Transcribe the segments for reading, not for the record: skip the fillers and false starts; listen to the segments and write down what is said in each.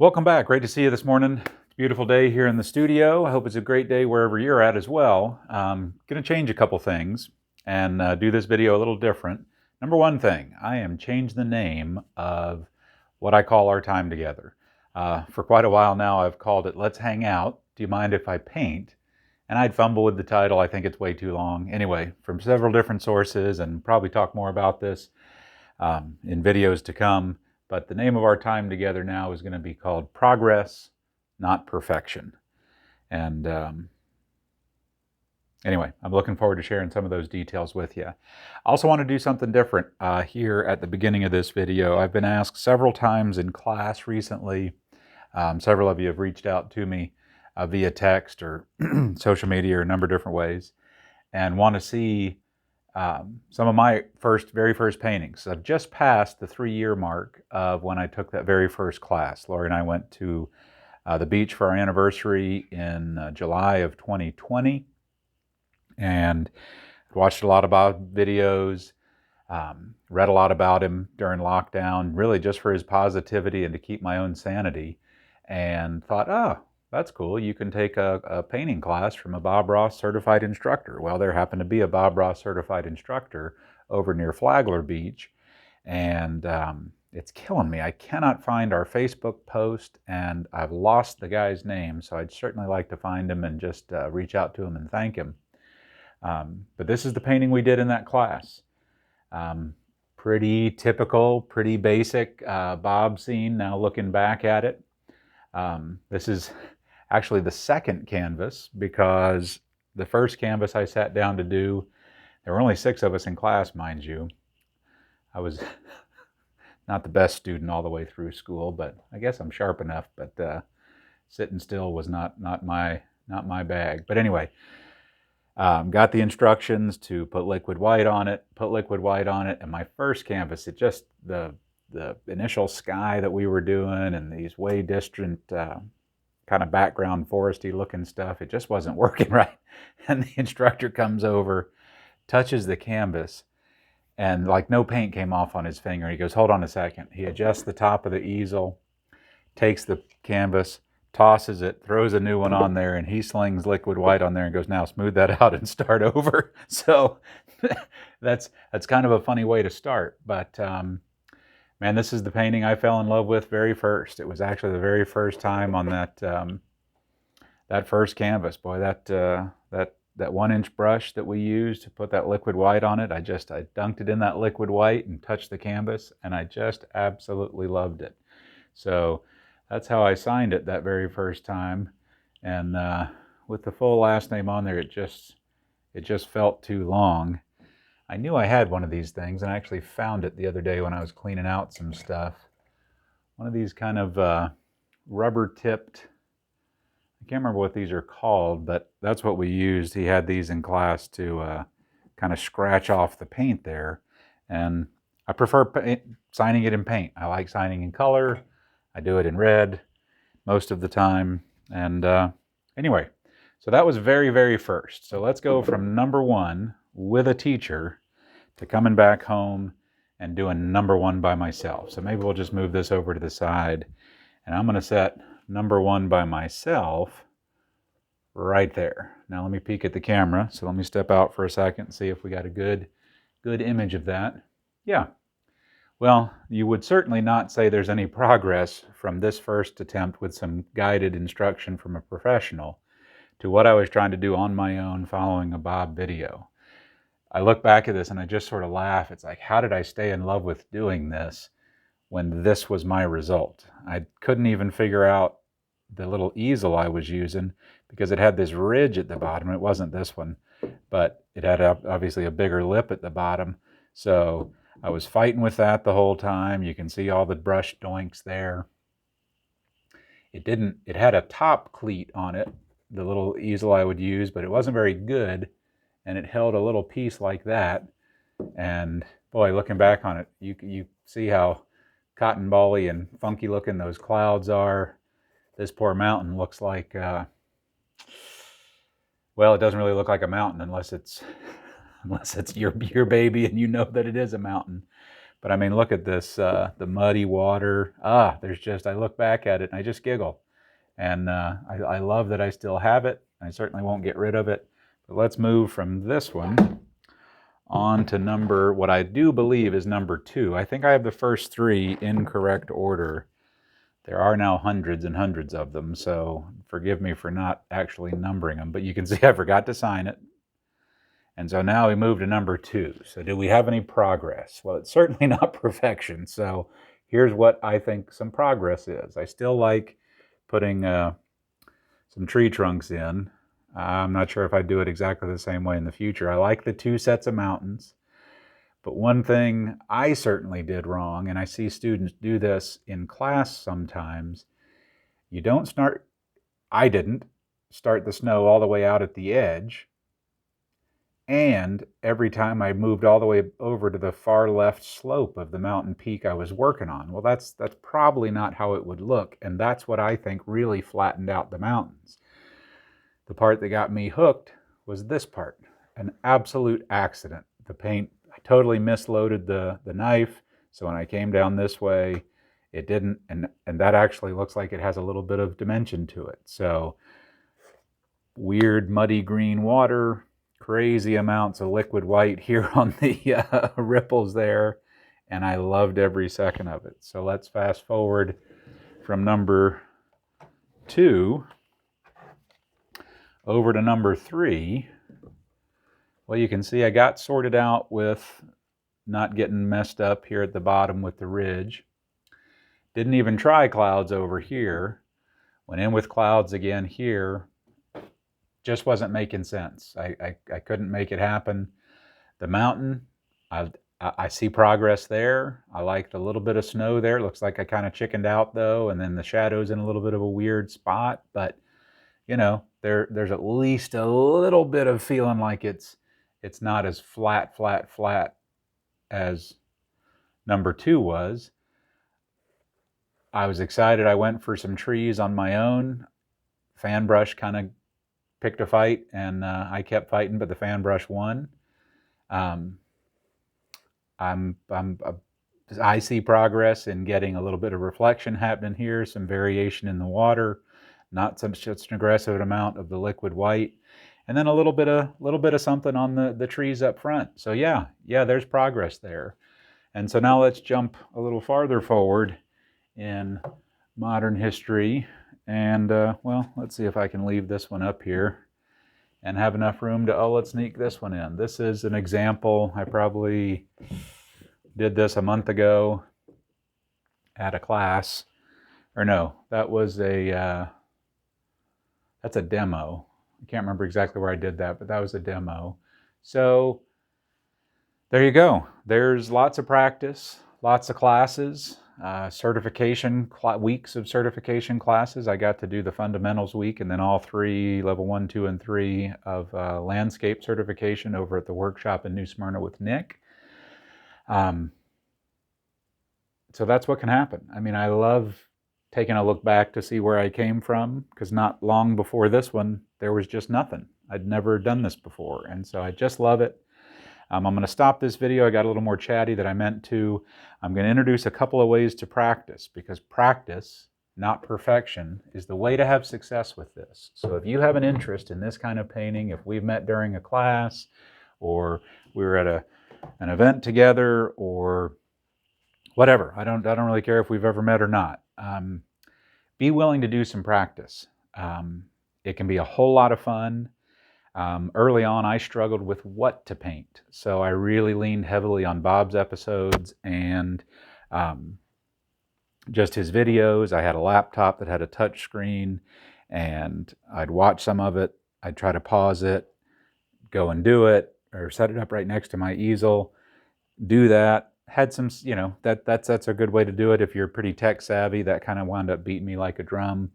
Welcome back. Great to see you this morning. It's a beautiful day here in the studio. I hope it's a great day wherever you're at as well. I'm going to change a couple things and do this video a little different. Number one thing, I am changing the name of what I call our time together. For quite a while now, I've called it Let's Hang Out. Do you mind if I paint? And I'd fumble with the title. I think it's way too long. Anyway, from several different sources, and probably talk more about this in videos to come. But the name of our time together now is going to be called Progress, Not Perfection. And anyway, I'm looking forward to sharing some of those details with you. I also want to do something different here at the beginning of this video. I've been asked several times in class recently. Several of you have reached out to me via text or social media or a number of different ways and want to see some of my very first paintings. I've just passed the 3-year mark of when I took that very first class. Lori and I went to the beach for our anniversary in July of 2020 and watched a lot about videos, read a lot about him during lockdown, really just for his positivity and to keep my own sanity, and thought, oh, that's cool. You can take a painting class from a Bob Ross certified instructor. Well, there happened to be a Bob Ross certified instructor over near Flagler Beach, and it's killing me. I cannot find our Facebook post, and I've lost the guy's name, so I'd certainly like to find him and just reach out to him and thank him. But this is the painting we did in that class. Pretty typical, pretty basic Bob scene now looking back at it. This is actually the second canvas, because the first canvas I sat down to do, there were only 6 of us in class, mind you. I was not the best student all the way through school, but I guess I'm sharp enough. But sitting still was not my bag. But anyway, got the instructions to put liquid white on it, and my first canvas, it just the initial sky that we were doing and these way distant kind of background foresty looking stuff, it just wasn't working right. And the instructor comes over, touches the canvas, and like no paint came off on his finger. He goes, hold on a second. He adjusts the top of the easel, takes the canvas, tosses it, throws a new one on there, and he slings liquid white on there and goes, now smooth that out and start over. So that's kind of a funny way to start. But man, this is the painting I fell in love with very first. It was actually the very first time on that first canvas. Boy, that 1-inch brush that we used to put that liquid white on it, I dunked it in that liquid white and touched the canvas, and I just absolutely loved it. So that's how I signed it that very first time. And with the full last name on there, it just felt too long. I knew I had one of these things, and I actually found it the other day when I was cleaning out some stuff. One of these kind of rubber-tipped, I can't remember what these are called, but that's what we used. He had these in class to kind of scratch off the paint there. And I prefer signing it in paint. I like signing in color. I do it in red most of the time. And anyway, so that was very, very first. So let's go from number 1 with a teacher to coming back home and doing number 1 by myself. So maybe we'll just move this over to the side, and I'm going to set number 1 by myself right there. Now let me peek at the camera. So let me step out for a second and see if we got a good image of that. Yeah. Well, you would certainly not say there's any progress from this first attempt with some guided instruction from a professional to what I was trying to do on my own following a Bob video. I look back at this and I just sort of laugh. It's like, how did I stay in love with doing this when this was my result? I couldn't even figure out the little easel I was using because it had this ridge at the bottom. It wasn't this one, but it had obviously a bigger lip at the bottom. So I was fighting with that the whole time. You can see all the brush doinks there. It had a top cleat on it, the little easel I would use, but it wasn't very good. And it held a little piece like that. And boy, looking back on it, you see how cotton bally and funky looking those clouds are. This poor mountain looks like, well, it doesn't really look like a mountain unless it's your baby and you know that it is a mountain. But I mean, look at this, the muddy water. There's just, I look back at it and I just giggle. And I love that I still have it. I certainly won't get rid of it. But let's move from this one on to what I do believe is number 2. I think I have the first 3 in correct order. There are now hundreds and hundreds of them, so forgive me for not actually numbering them. But you can see I forgot to sign it. And so now we move to number 2. So do we have any progress? Well, it's certainly not perfection. So here's what I think some progress is. I still like putting some tree trunks in. I'm not sure if I'd do it exactly the same way in the future. I like the 2 sets of mountains. But one thing I certainly did wrong, and I see students do this in class sometimes, I didn't start the snow all the way out at the edge. And every time I moved all the way over to the far left slope of the mountain peak I was working on. Well, that's probably not how it would look. And that's what I think really flattened out the mountains. The part that got me hooked was this part, an absolute accident. The paint, I totally misloaded the knife. So when I came down this way, it didn't. And that actually looks like it has a little bit of dimension to it. So weird, muddy green water, crazy amounts of liquid white here on the ripples there, and I loved every second of it. So let's fast forward from number 2 over to number 3. Well, you can see I got sorted out with not getting messed up here at the bottom with the ridge. Didn't even try clouds over here. Went in with clouds again here. Just wasn't making sense. I couldn't make it happen. The mountain, I see progress there. I like the little bit of snow there. It looks like I kind of chickened out though, and then the shadow's in a little bit of a weird spot. But you know, there's at least a little bit of feeling like it's not as flat as number 2 was. I was excited. I went for some trees on my own. Fan brush kind of picked a fight, and I kept fighting, but the fan brush won. I see progress in getting a little bit of reflection happening here, some variation in the water, not such an aggressive amount of the liquid white, and then a little bit of something on the trees up front. So yeah, there's progress there. And so now let's jump a little farther forward in modern history. And well, let's see if I can leave this one up here and have enough room to, let's sneak this one in. This is an example. I probably did this a month ago at a class. Or no, that was that's a demo. I can't remember exactly where I did that, but that was a demo. So there you go. There's lots of practice, lots of classes. Weeks of certification classes. I got to do the fundamentals week and then all 3, level 1, 2, and 3 of landscape certification over at the workshop in New Smyrna with Nick. So that's what can happen. I mean, I love taking a look back to see where I came from, because not long before this one, there was just nothing. I'd never done this before, and so I just love it. I'm going to stop this video. I got a little more chatty than I meant to. I'm going to introduce a couple of ways to practice, because practice, not perfection, is the way to have success with this. So if you have an interest in this kind of painting, if we've met during a class, or we were at an event together, or whatever, I don't really care if we've ever met or not. Be willing to do some practice. It can be a whole lot of fun. Early on, I struggled with what to paint. So I really leaned heavily on Bob's episodes and just his videos. I had a laptop that had a touch screen, and I'd watch some of it. I'd try to pause it, go and do it, or set it up right next to my easel, do that. Had some, that's a good way to do it if you're pretty tech savvy. That kind of wound up beating me like a drum.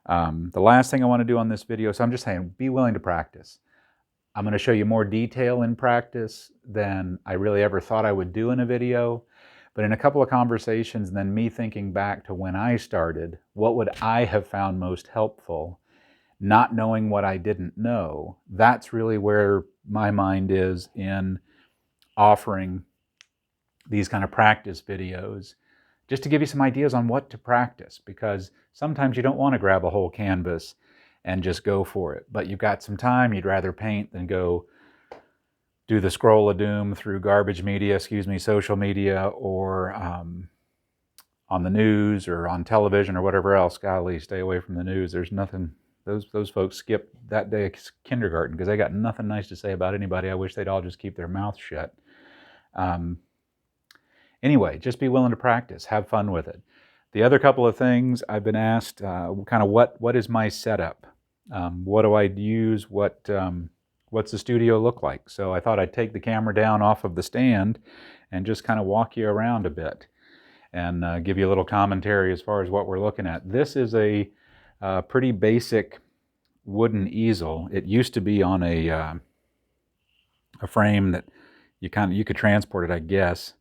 The last thing I want to do on this video, so I'm just saying, be willing to practice. I'm going to show you more detail in practice than I really ever thought I would do in a video. But in a couple of conversations, and then me thinking back to when I started, what would I have found most helpful, not knowing what I didn't know, that's really where my mind is in offering these kind of practice videos just to give you some ideas on what to practice, because sometimes you don't want to grab a whole canvas and just go for it, but you've got some time, you'd rather paint than go do the scroll of doom through garbage media, social media, or on the news or on television or whatever else. Golly, stay away from the news. There's nothing, those folks skip that day of kindergarten because they got nothing nice to say about anybody. I wish they'd all just keep their mouth shut. Anyway, just be willing to practice, have fun with it. The other couple of things I've been asked, kind of what is my setup? What do I use? What's the studio look like? So I thought I'd take the camera down off of the stand and just kind of walk you around a bit and give you a little commentary as far as what we're looking at. This is a pretty basic wooden easel. It used to be on a frame that you could transport it, I guess.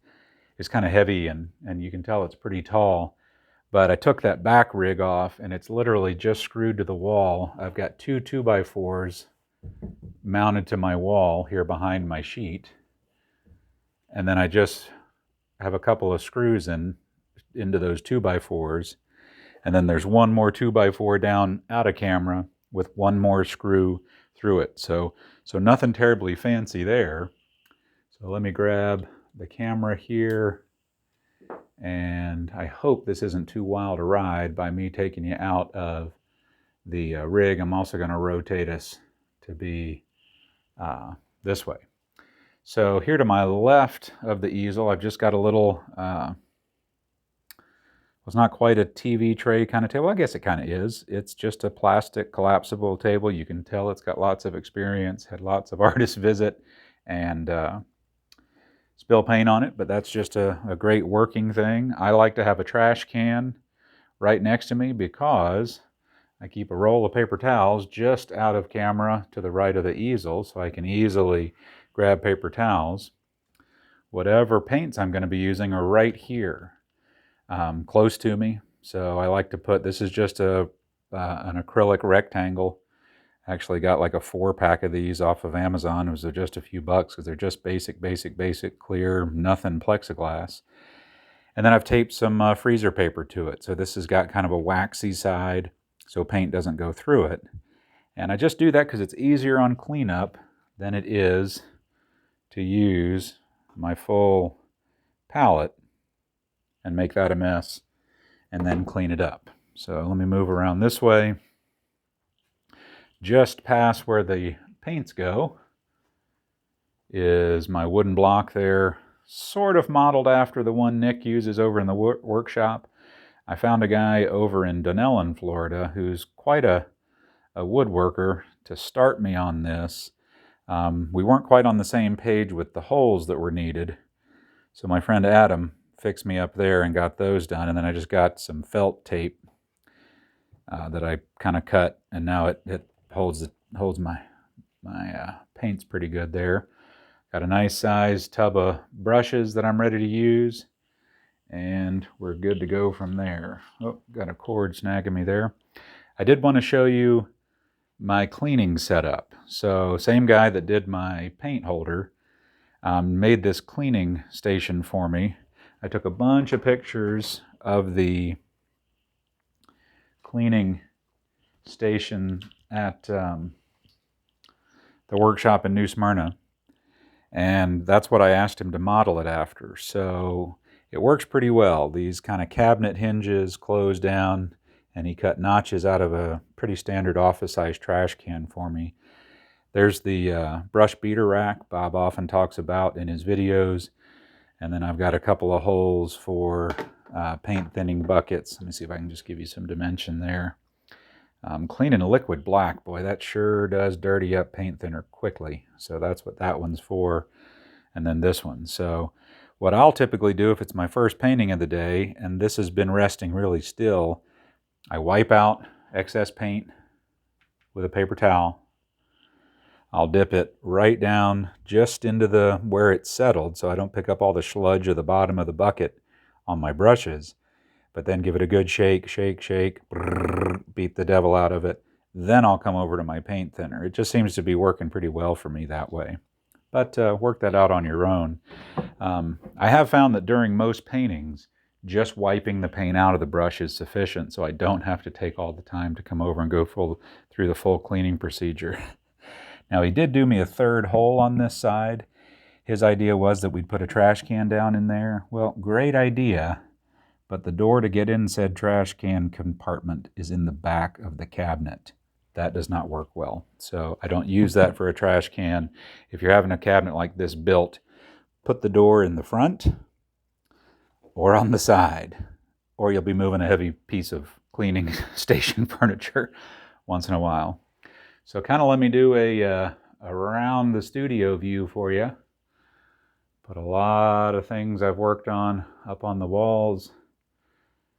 It's kind of heavy and you can tell it's pretty tall. But I took that back rig off and it's literally just screwed to the wall. I've got two 2x4s mounted to my wall here behind my sheet. And then I just have a couple of screws into those 2x4s. And then there's one more 2x4 down out of camera with one more screw through it. So nothing terribly fancy there. So let me grab the camera here, and I hope this isn't too wild a ride by me taking you out of the rig. I'm also going to rotate us to be this way. So here to my left of the easel, I've just got a little, it's not quite a TV tray kind of table. I guess it kind of is. It's just a plastic collapsible table. You can tell it's got lots of experience, had lots of artists visit, and spill paint on it, but that's just a great working thing. I like to have a trash can right next to me because I keep a roll of paper towels just out of camera to the right of the easel, so I can easily grab paper towels. Whatever paints I'm going to be using are right here, close to me. So I like to put, this is just an acrylic rectangle. Actually got like a 4-pack of these off of Amazon. It was just a few bucks because they're just basic, clear, nothing plexiglass. And then I've taped some freezer paper to it. So this has got kind of a waxy side so paint doesn't go through it. And I just do that because it's easier on cleanup than it is to use my full palette and make that a mess and then clean it up. So let me move around this way. Just past where the paints go is my wooden block there, sort of modeled after the one Nick uses over in the workshop. I found a guy over in Dunellen, Florida, who's quite a woodworker to start me on this. We weren't quite on the same page with the holes that were needed, so my friend Adam fixed me up there and got those done, and then I just got some felt tape that I kind of cut, and now it holds my paints pretty good there. Got a nice sized tub of brushes that I'm ready to use, and we're good to go from there. Oh, got a cord snagging me there. I did want to show you my cleaning setup. So same guy that did my paint holder made this cleaning station for me. I took a bunch of pictures of the cleaning station at the workshop in New Smyrna, and that's what I asked him to model it after. So it works pretty well. These kind of cabinet hinges close down, and he cut notches out of a pretty standard office-sized trash can for me. There's the brush beater rack Bob often talks about in his videos, and then I've got a couple of holes for paint thinning buckets. Let me see if I can just give you some dimension there. Cleaning a liquid black, boy, that sure does dirty up paint thinner quickly. So that's what that one's for. And then this one. So what I'll typically do if it's my first painting of the day, and this has been resting really still, I wipe out excess paint with a paper towel. I'll dip it right down just into where it's settled so I don't pick up all the sludge of the bottom of the bucket on my brushes. But then give it a good shake, beat the devil out of it. Then I'll come over to my paint thinner. It just seems to be working pretty well for me that way. but work that out on your own. I have found that during most paintings, just wiping the paint out of the brush is sufficient, so I don't have to take all the time to come over and go through the full cleaning procedure. Now, he did do me a third hole on this side. His idea was that we'd put a trash can down in there. Well, great idea, but the door to get in said trash can compartment is in the back of the cabinet. That does not work well, so I don't use that for a trash can. If you're having a cabinet like this built, put the door in the front or on the side, or you'll be moving a heavy piece of cleaning station furniture once in a while. So kind of let me do a around the studio view for you. Put a lot of things I've worked on up on the walls.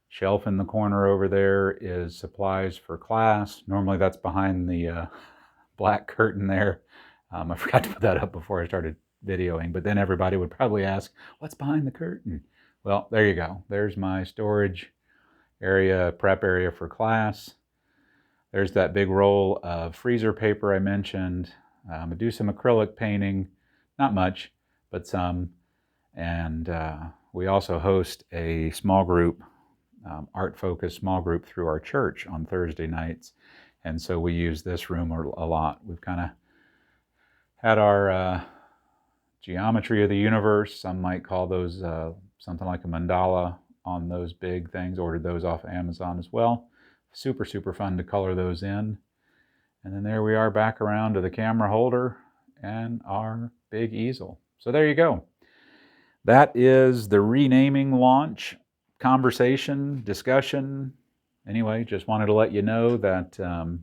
Shelf in the corner over there is supplies for class. Normally that's behind the black curtain there. I forgot to put that up before I started videoing, but then everybody would probably ask, what's behind the curtain? Well, there you go. There's my storage area, prep area for class. There's that big roll of freezer paper I mentioned. I do some acrylic painting, not much, but some. And we also host a small group, art-focused small group through our church on Thursday nights. And so we use this room a lot. We've kind of had our geometry of the universe. Some might call those something like a mandala on those big things. Ordered those off of Amazon as well. Super, super fun to color those in. And then there we are back around to the camera holder and our big easel. So there you go. That is the renaming launch, conversation, discussion. Anyway, just wanted to let you know that I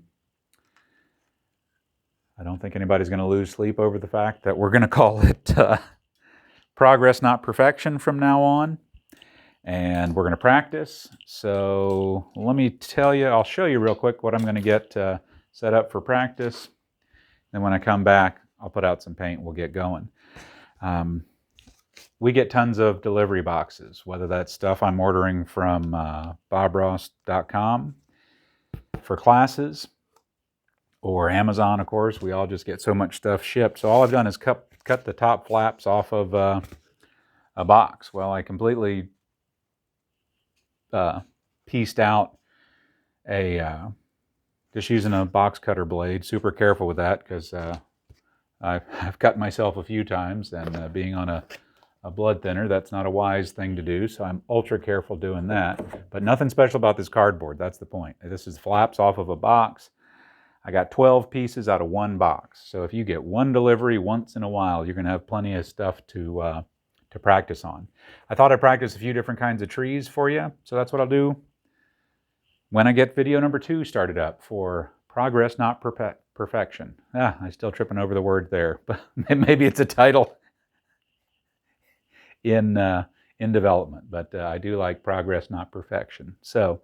don't think anybody's going to lose sleep over the fact that we're going to call it progress, not perfection from now on. And we're going to practice. So let me tell you, I'll show you real quick what I'm going to get set up for practice. Then when I come back, I'll put out some paint. We'll get going. We get tons of delivery boxes, whether that's stuff I'm ordering from bobross.com for classes, or Amazon, of course. We all just get so much stuff shipped. So all I've done is cut the top flaps off of a box. Well, I completely pieced out just using a box cutter blade. Super careful with that because I've cut myself a few times, and being on a blood thinner, that's not a wise thing to do, so I'm ultra careful doing that. But nothing special about this cardboard, that's the point. This is flaps off of a box. I got 12 pieces out of one box. So if you get one delivery once in a while, you're going to have plenty of stuff to practice on. I thought I'd practice a few different kinds of trees for you, so that's what I'll do when I get video number 2 started up for progress, not perfection. I'm still tripping over the word there, but maybe it's a title in development, but I do like progress, not perfection. So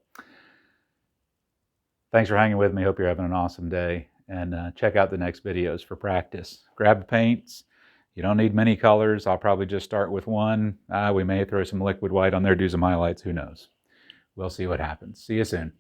thanks for hanging with me. Hope you're having an awesome day, and check out the next videos for practice. Grab the paints. You don't need many colors. I'll probably just start with one. We may throw some liquid white on there, do some highlights, who knows. We'll see what happens. See you soon.